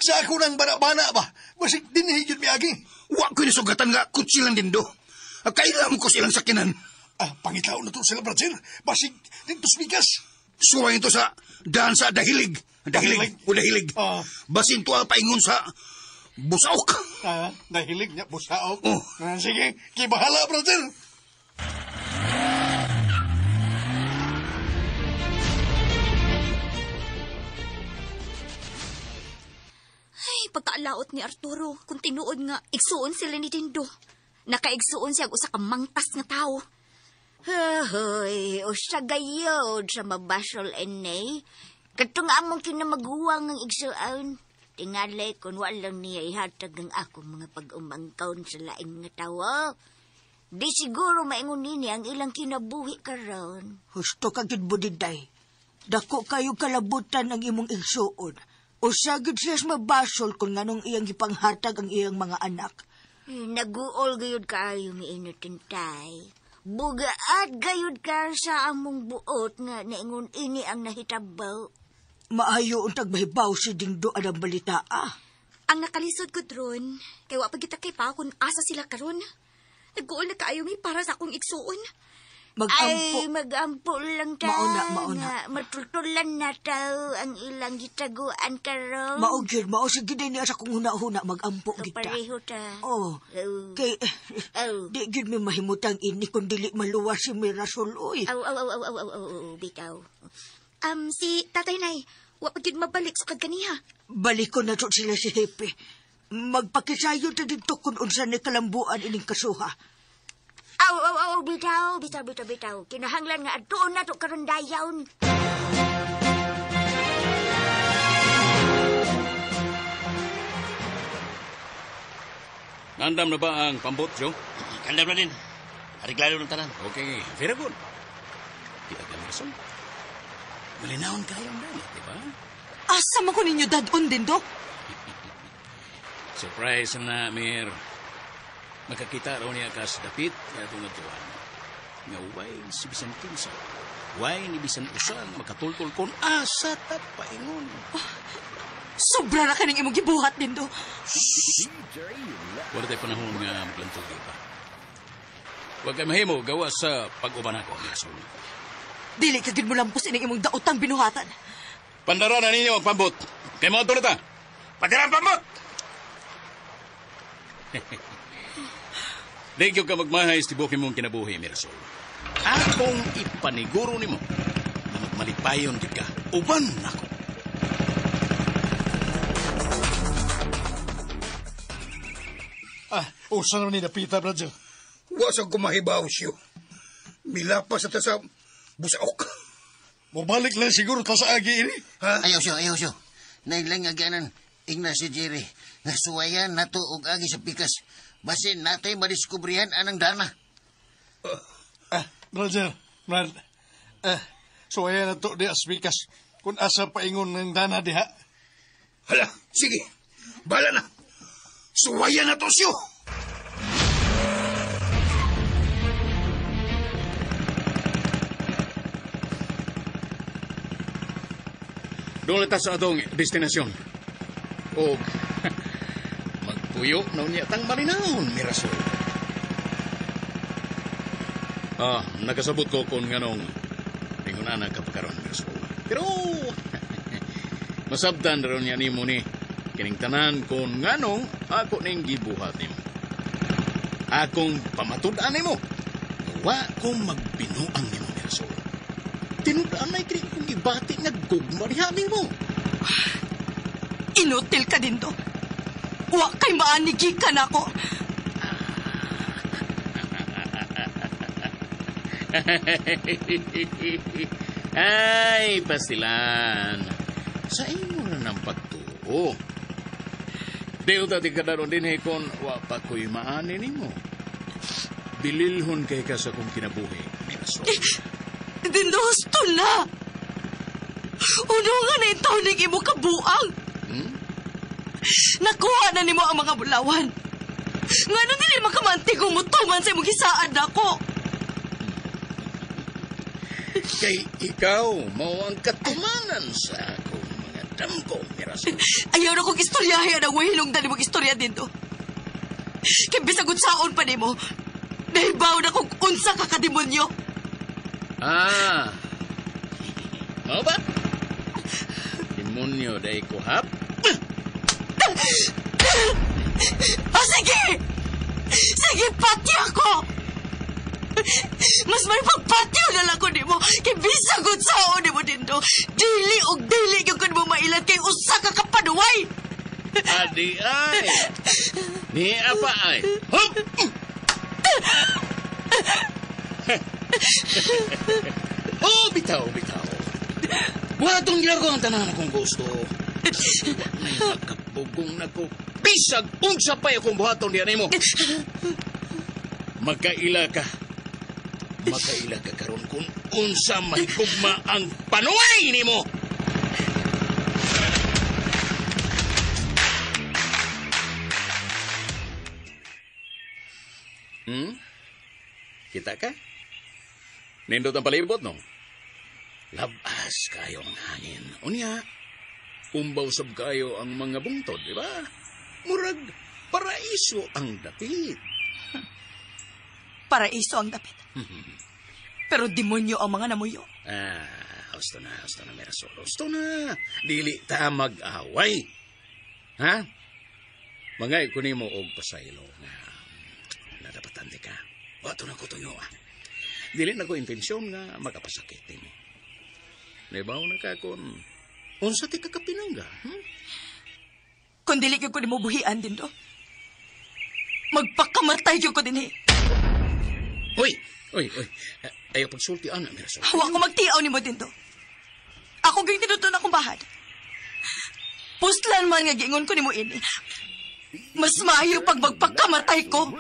sa ako nang bana-bana ba, basig dinhigit mi agi. Wa ko nisugatan nga kutsilang Dindo. Kailangan ko silang sakinan. Pangitaw na to sila, Roger. Basig dito bigas. Suwayin to sa daan sa dahilig. Dahilig. Basin to ang paingon sa busaok. Dahilig niya, busaok. Sige, kibahala, brother. Ay, pagkaalaot ni Arturo, kung tinuod nga, igsuon sila ni Dindo. Nakaigsuon siya usa ka mangtas nga tao. Hoy, o siya gayod sa mabasol enay. Kato nga among kinamaguwang ng igsuon. Tingalay kung walang niya ihatag ang akong mga pag-umangkaon sa laing nga tawa. Di siguro maingon nini ang ilang kinabuhi karon. Husto ka gid budiday. Dako kayo kalabutan ang imong igsuon. O sagid siya mabasol kung nganong iyang gipanghatag ang iyang mga anak. Naguol gayud kaayo miinutintay. Bugaat gayud ka sa among buot nga naingon ini ang nahitabaw. Maayo untag mahibaw si Dindo ang balita. Ang nakalisod ko dron, kay wa pagkita kay pa kung asa sila karon. Nag-uol na kaayo mi para sa akong igsuon. Magampo lang ta. Mauna. Matutulan na tao ang ilang gitaguan karon. Maugid, sige din niya sa kung huna-huna magampo kita. Pareho ta. Kay, di gid mi mahimutang ini kung dili maluwas si Mirasol, oy. Bitaw. Si Tatay Nay, wa pa gid mabalik sa kaniha. Balik ko na to sila si Hepe. Magpakisayo ta dito kung unsa ni kalambuan ining kasuha. Bitaw. Kinahanglan nga adtoon na to karon dayawn. Nandam na ba ang pambot, Joe? Kandam na din. Ariglalo ng tanan. Okay, very good. Di agad Mirasol. Malinawon kayo ang dalat, di ba? Asa man ko ninyo dadon din, Dok? Surprise na, Mir. Makakita raw niya kas dapit kaya tunod-tuwan. Nga uway si Bisan Kinsa. Way ni bisan usang makatultol kon asa ta paingon. Sobra na ka ng imong gibuhat din do. Wala tayo panahon nga maglantog pa. Huwag kayo mahimo gawa sa pag-uban ako, Mirasol. Dili ka gid mo lampos ining imong daotang binuhatan. Pandara na ninyo ang pambot. Kay mga tulad ta. Padala ang pambot! Dahil ka magmahay sa tibukin mong kinabuhi, Mirasol. Akong ipaniguro ni mo na magmalipayon ka. Uban ako. Usa naman ni napita, brother. Wasag kumahibaw siyo. Milapas at sa busaok. Mabalik lang siguro ta sa agi ini. Ha? Ayaw siyo. Nailang nga ganan, Ignacio Jerry. Nasuwayan nato og agi sa pikas. Basin natay madiskubrihan anang dana. Brother, Brad. So ayan na to di asbikas. Kung asa paingon ng dana diha. Hala, sige. Bala na. Suwayan na to siyo. Doon letas sa atong destinasyon. O magpuyo na niya tang marinahon, Mirasol. Nakasabot ko kung nganong tingunan na kapakaroon, Mirasol. Pero masabtan ron niya ni mo ni kining tanan kung nganong ako ning gibuhat nimo. Akong pamatud-an nimo. Wa kong magbinuang nimo, Mirasol. Tinudaan na ikri kong ibati nga gugmarihamin mo. Inutil ka din do. Wa kay maanigi ka na ako. Ay, pastilan. Sa imo na ng pagtuo. Deo tati ka daron din kon wa pa ko'y maanin mo. Bililhon kay ka sa kong kinabuhi. Mirasol. Dindo, gusto na. Uno nga na yung taon ng imo kabuang. Nakuha na nimo ang mga bulawan. Nga nung dili makamantigong mutuman sa imong gisaan ako. Kay ikaw, mao ang katumanan sa akong mga damko, Mirasol. Ayaw na kong istoryahin ang wahilong dali mong istorya dito. Kaya bisagod saon pa nimo, nahibaw na kong unsa ka kademonyo. Mau ba? Demonyo day kuhap? Sige! Sige, pati ako! Mas may pagpatiw na lang ko ni mo. Kaya bisagod saon ni mo dindo. Dili og dili yung kan mo mailan kay usa ka kapanuway. Adi ay! Ni apa ay? Hup! Oh, bitaw. Buhatong ginagawa ang tanan akong gusto. May magkapugong na ko. Bisag, unsa pa akong buhaton diyan mo. Magkaila ka karon kung unsa mahigugma ang panuway nimo. Kita ka? Nindot ang palibot, no? Labas kayo ang hangin. Unya, umbaw sab kayo ang mga bungtod, di ba? Murag, paraiso ang dapit. Paraiso ang dapit. Pero demonyo ang mga namuyo. Husto na, Mirasol. Husto na. Dili ta mag-away. Ha? Mangay kunin mo og pasaylo nga nadapatan di ka. Wato na ko tuyo, Dili na ko intensyon nga makapasakit mo. Naibaw na ka kung unsa ti kakapinangga. Kung dili ko ni mo buhian din do. Magpakamatay ko din Uy. Ayaw pagsulti, ana, Mirasol. Hawa ko magtiaw ni mo din do. Ako gawing tinutun akong bahad. Puslan man nga gingon ko ni mo ini. Mas maayo pag magpakamatay ko.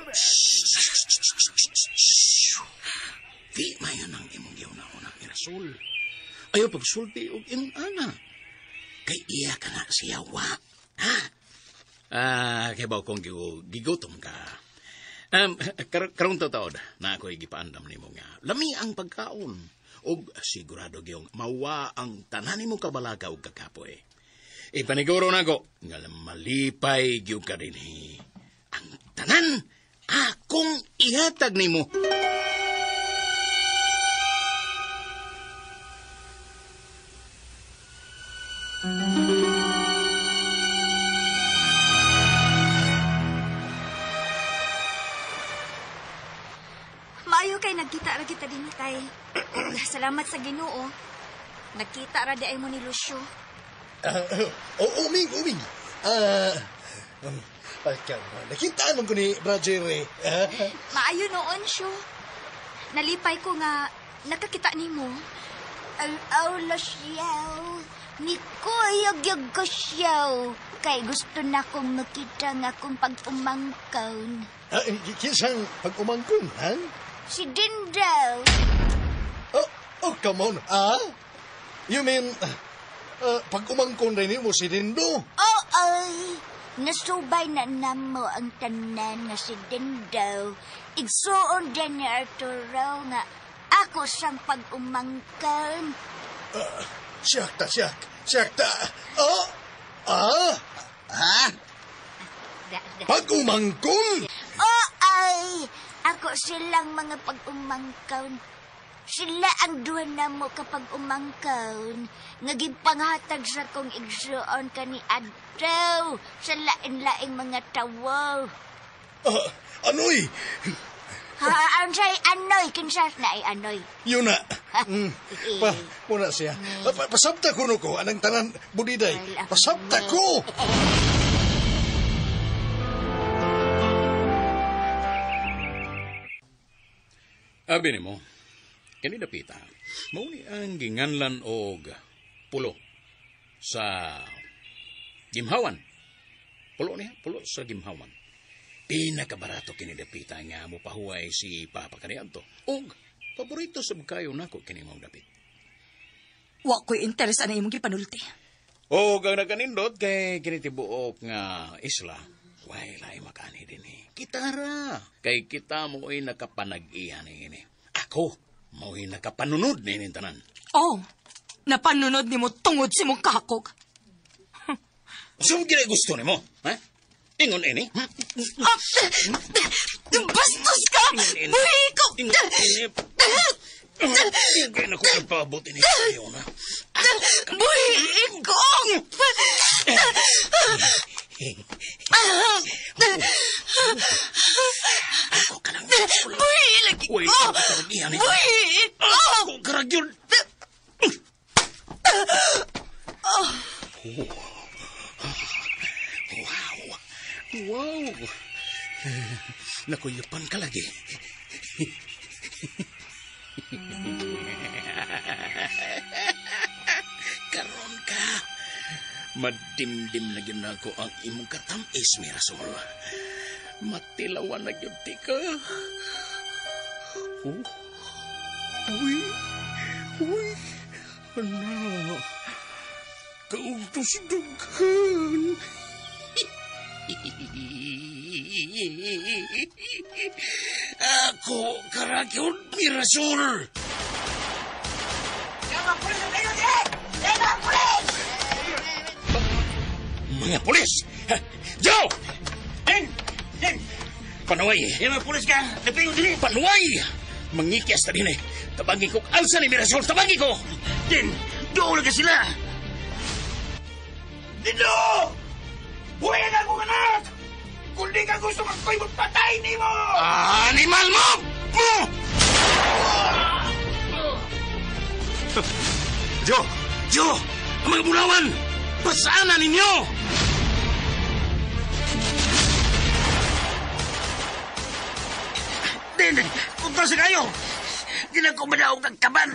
Di mayan ang imong yaw-na-una, Mirasol. Ayaw pagsulti og imong ana. Kay iya ka na siyawa. Kaya ba kung gigutom ka? Karong totoo na ako'y gipaandam ni mo nga. Lami ang pagkaon. ug sigurado gyung mawa ang tanan nimo kabalaga ug kakapoy. Ipaniguro nako nga malipay gyud ka dinhi. Ang tanan akong ihatag nimo. Maayo kay nagkita ra kita din tay. Salamat sa Ginoo. Nagkita ra di ay mo ni Lucio. Uming. Nakita naman ko ni Roger eh. Maayo noon siyo. Nalipay ko nga nakakita nimo. Alaw Lucio. Niko ayag ko siya. Kay gusto na kong makita nga akong pag-umangkaon. Kisang pag-umangkon, ha? Si Dindaw. Oh, come on. You mean, pag-umangkon rin mo si Dindo? Ay. Nasubay na namo ang tanan nga si Dindaw. Igsuon din ni Arturo nga ako siyang pag-umangkan. Siyakta. Ha? Pag-umangkon? Ay. Ako silang mga pag-umangkaon. Sila ang duha na mo kapag umangkaon. Naging panghatag sa kong igsuon ka ni Adlaw sa lain-laing mga tawo. Anoy? Ansay anoy, kinsas na ay anoy. Yun na. Muna siya. Pasabta ko no ko, anang tanan, budiday. Pasabta ko! Abi nimo, kini dapita, mauni ang ginganlan og pulo sa gimhawan. Pulo sa gimhawan. Pinakabarato kini dapita nga mo pahuway si Papa kaniadto. Og paborito sab kayo nako kini mao dapit. Wa ko'y interes ana imong gipanulti. Og ang naganindot kay kini tibuok nga isla, way lay makani dinhi. Kitara, kay kita mo'y nakapanag-iyan ini. Ako, mo'y nakapanunod na ini tanan. Oh, napanunod ni mo tungod si mong kakog. Saan gina gusto ni mo? Ha? Ingon ini? Bastos ka! Buhi ko! Ingon ini? Kaya na ko nagpabot ini sa'yo na. Buhi ko! Ako ka lang. Buhi lagi ko! Uy, karagihan ito. Buhi ko! Ako karagyon. Wow. Nakuyupan ka lagi. Karon ka. Madimdim na gyud nako ang imong katamis, Mirasol. Matilawan na gyud ti ka. Uy. Ano? Kaugto si Dugan. Ako karagyod, Mirasol. Mga pulis! Joe! Din! Panuway! Mga pulis ka! Napingon din! Panuway! Mangikias na din eh. Tabangin ko alsa ni Mirasol. Tabangin ko! Din! Doon na sila! Dindo! Buhay na akong anak! Kung di ka gusto ako'y magpatay ni mo! Animal mo! Joe! Ang mga bulawan! Pasaanan ninyo! Din! Punta sa kayo! Ginang ko madaog ng kaban!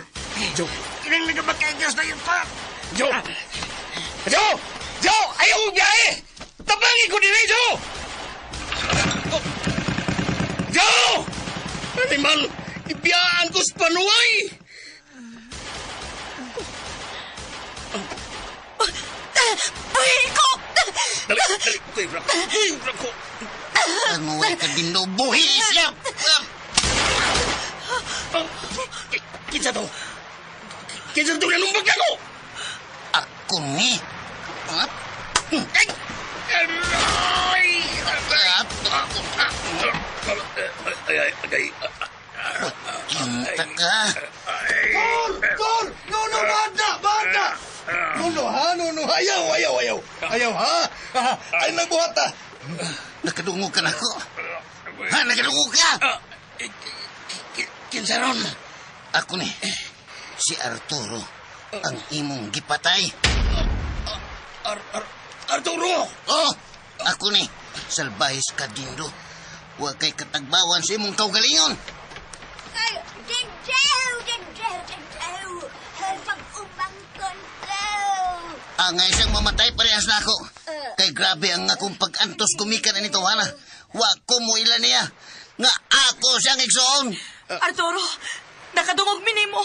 Joe! Ginang nagabakayagos na yun pa! Joe! Ayaw mo biyahe! Tabangin ko din eh, Joe! Joe! Animal! Ibiyaan ko sa panuway! Buhi ko! Dali! Ibra ko! Panuway ka din no, buhi siya! Kinsa to? Kinsa ito nalumbag ako? Ako ni. Ha? Ay! Aray! Kinta ka. Tor! Nuno, bata! Nuno, ha? Nuno, ayaw, ha? Ay, nagbuhat, ha? Nakadungog ka na ako. Ha? Nakadungog ka? Kinsa ron? Ako ni. Si Arturo. Ang imong gipatay. Arturo! Oh! Ako ni. Salbahis ka, Dindo. Huwag kay katagbawan sa imong kaugalingon. Ay, Dindaw! Pag-umangkon ko! Angay siyang mamatay parehas na ako. Kay grabe ang akong pag-antos kumikan na nito, Hana. Huwag ko mo ilan niya. Nga ako siyang igsoon. Arturo, nakadungog minimo.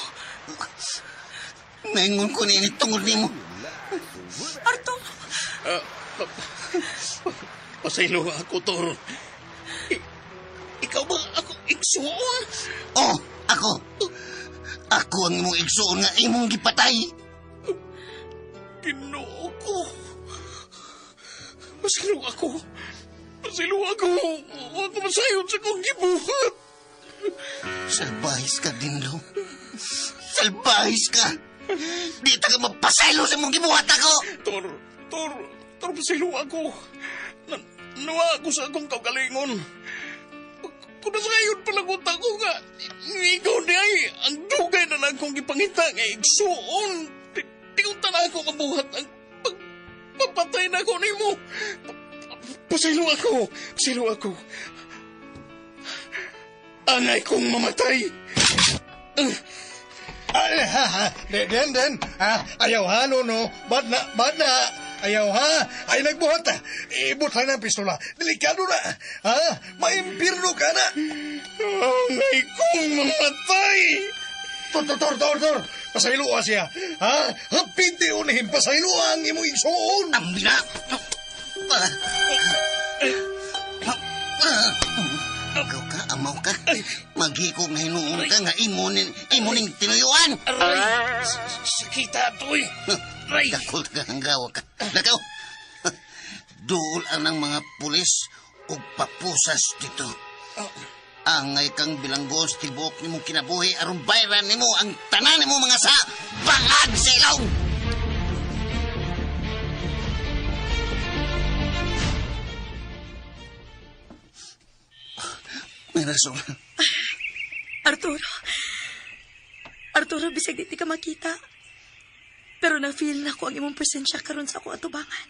Naingon ko ni tungod ni mo. Arturo. Pasaylo ako, Toro. Ikaw ba ako igsuon? Oh, ako. Ako ang imong igsoon nga imong gipatay. Ginoo ko. Pasaylo ako. Huwag ko masayon sa kong gibuhat. Salbahis ka, Dindo. Salbahis ka. Di ta ka mapasaylo sa imong gibuhat ako. Tor, pasaylo ako. Nawa ako sa akong kaugalingon. Kung nasayon palagot ako nga, ikaw di ay, ang dugay na lang kong ipangita nga igsuon. Tigunta na ako mabuhat ang pagpapatay na ako ni mo. Pasaylo ako. Angay kong mamatay. Den. Ayaw, ha, Nuno? Bad na. Ayaw, ha? Ay, nagbuhat, ha? Ibutay ng pistola. Delikado na. Ha? Maimpirno ka na. Angay kong mamatay. Tor. Pasaylo siya. Ha? Hapiti unahin pasaylo ang imong igsoon. Ambina. Ikaw ka, amaw ka. Maghikog na hinuon ka nga imuning tinuyuan. Aray! Sakita ito'y. Aray! Dakol ka hanggawa ka. Lakaw! Duol ang ng mga pulis o papusas dito. Angay kang bilanggos tibok ni mo kinabuhi aron bayran ni mo ang tanan ni mo mga sa bangag sa ilaw! May rason. Arturo, bisag di ka makita. Pero na-feel na ko ang imong presensya karon sa akong atubangan.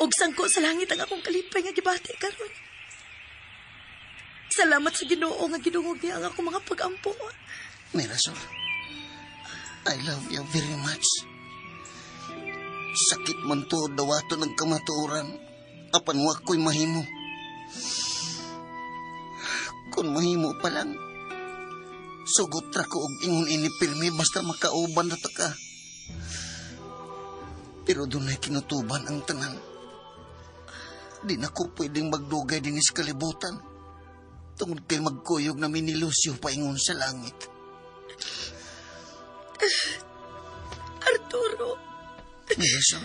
Og sangko sa langit ang akong kalipay nga gibati karon. Salamat sa Ginoo nga gidungog niya ang akong mga pag-ampo. May rason. I love you very much. Sakit man to dawato ng kamatuoran. Apan wa ko'y mahimo. Kung mahimo pa lang, sugot ra ko og ingon inipilmi basta makauban na ta ka. Pero dunay kinutuban ang tanan. Di na ko pwedeng magdugay din sa kalibutan. Tungod kay magkuyog na minilusyo paingon sa langit. Arturo. Yes,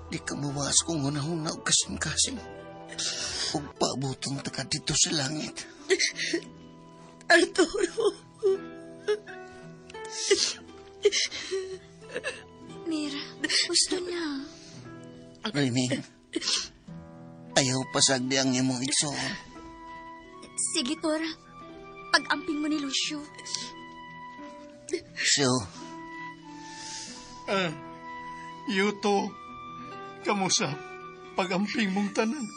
di ka mawas kung hunahuna o kasing-kasing. Huwag paabutong taka dito sa langit. Arturo. Mira, gusto na. Remy, ayaw pasagdi ang imong igsoon. Sige, Tor. Pag-amping mo ni Lucio. So, Yuto, kamusta pag-amping mong tanan?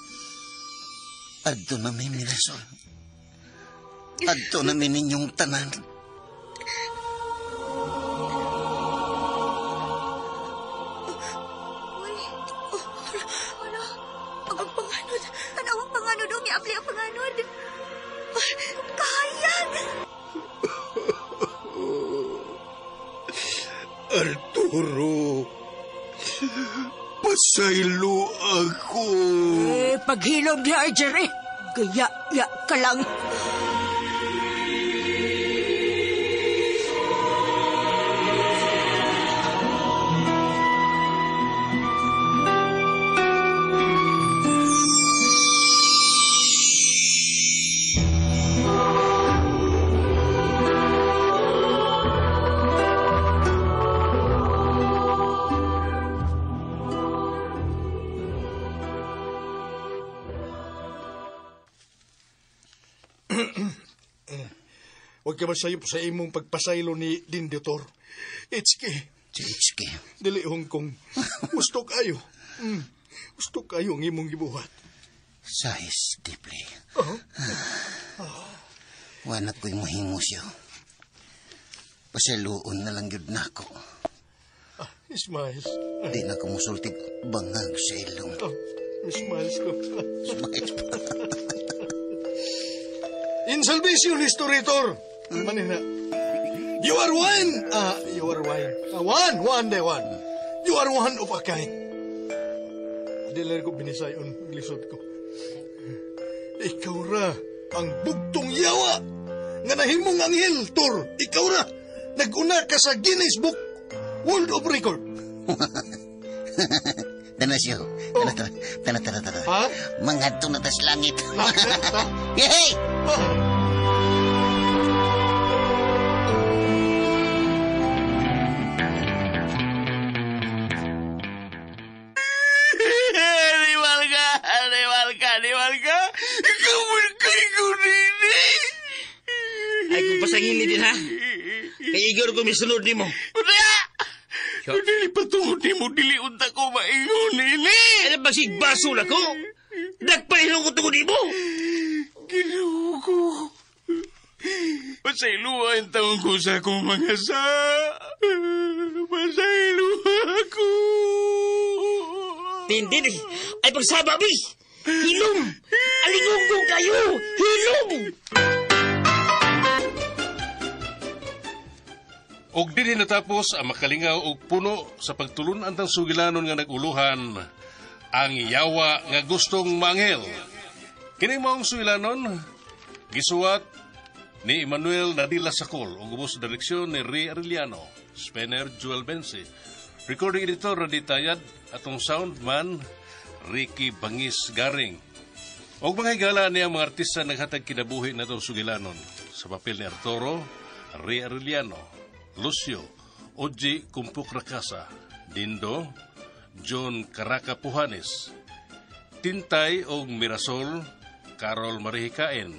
adto na may mirasol. Adto na may ninyong tanan. Ang panganod. Tanawang panganod o miapli ang panganod. Kahayag! Arturo, pasaylo ako. Paghilom niya, Jerry. Gaya ka lang. Huwag ka masayop sa imong pagpasaylo ni Dindotor. Itsuki. Itsuki. Dili Hong Kong. Gusto kayo. Gusto kayo ang imong gibuhat. Sais, Dipli. Wala ko'y mahimo siya. Pasaluon na lang yun na ako. Smiles. Di na ko musultig bangag sa ilong. Smiles ko. Smiles pa. In salvation, historitor. Manina. You are one. You are one. One day one. You are one of a kind. Adilan ko binisayon. Lisod ko. Ikaw ra ang bugtong yawa nga nahimong anghel, Tor. Ikaw ra. Nag-una ka sa Guinness Book World of Record. Tana siya. Tana. Ha? Mangadto na tas langit. Yay! Niwalga. Ikaw ko nini. Ay, kung pasangili din, ha? Kaya igor ko misunod ni mo. Kung dili patungod ni mo, dili unta ko maingon, nini. Ano ba sigbaso na ko? Nagpahinong ko tungod ni mo. Ginawa ko. Pasayluwa ang taong ko sa akong mga sa. Pasayluwa ko. Tindin, ay pagsababi. Hilom! Alingong kayo! Hilom! Og din natapos ang makalingaw og puno sa pagtulun antang sugilanon nga naguluhan ang yawa nga gustong mangel. Kini maong sugilanon gisuwat ni Emmanuel Nadila Sacol ug ubos direksyon ni Ray Arellano, Spener Joel Bensi, recording editor Raditayad atong soundman Ricky Bangis Garing. Og mga higala niya mga artista naghatag kinabuhi na itong sugilanon sa papel ni Arturo, Ray Arellano, Lucio, Oji Kumpuk Rakasa, Dindo, John Caraca Pujanes, Tintay og Mirasol, Carol Marihikain,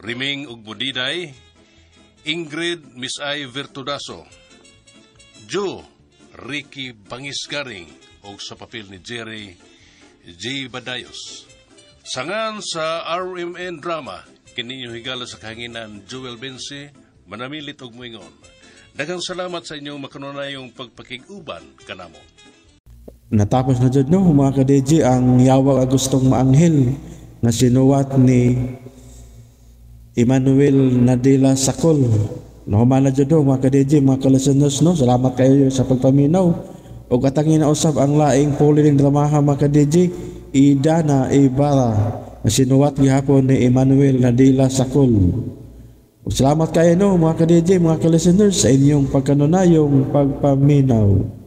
Riming og Budiday, Ingrid Misay Vertudaso, Joe, Ricky Bangis Garing, o sa papel ni Jerry J. Badayos. Sangan sa RMN Drama, kininyo higala sa kahanginan Joel Bensi, manamilit og moingon. Daghang salamat sa inyong makanunayong pagpakig-uban kanamo. Natapos na dyan, no, mga ka-DJ, ang yawa gustong maanghel na sinuwat ni Emmanuel Nadila Sacol. Humana dyan, no, mga ka-DJ, mga ka-listeners, no, salamat kayo sa pagpaminaw. O katangin na usab ang laing puliling dramaha mga ka-DJ, Idana Ibarra, na sinuwat gihapon ni Emmanuel Nadila Sacol. Salamat kayo, no, mga ka-DJ, mga ka-listeners, sa inyong pagkanunayong pagpaminaw.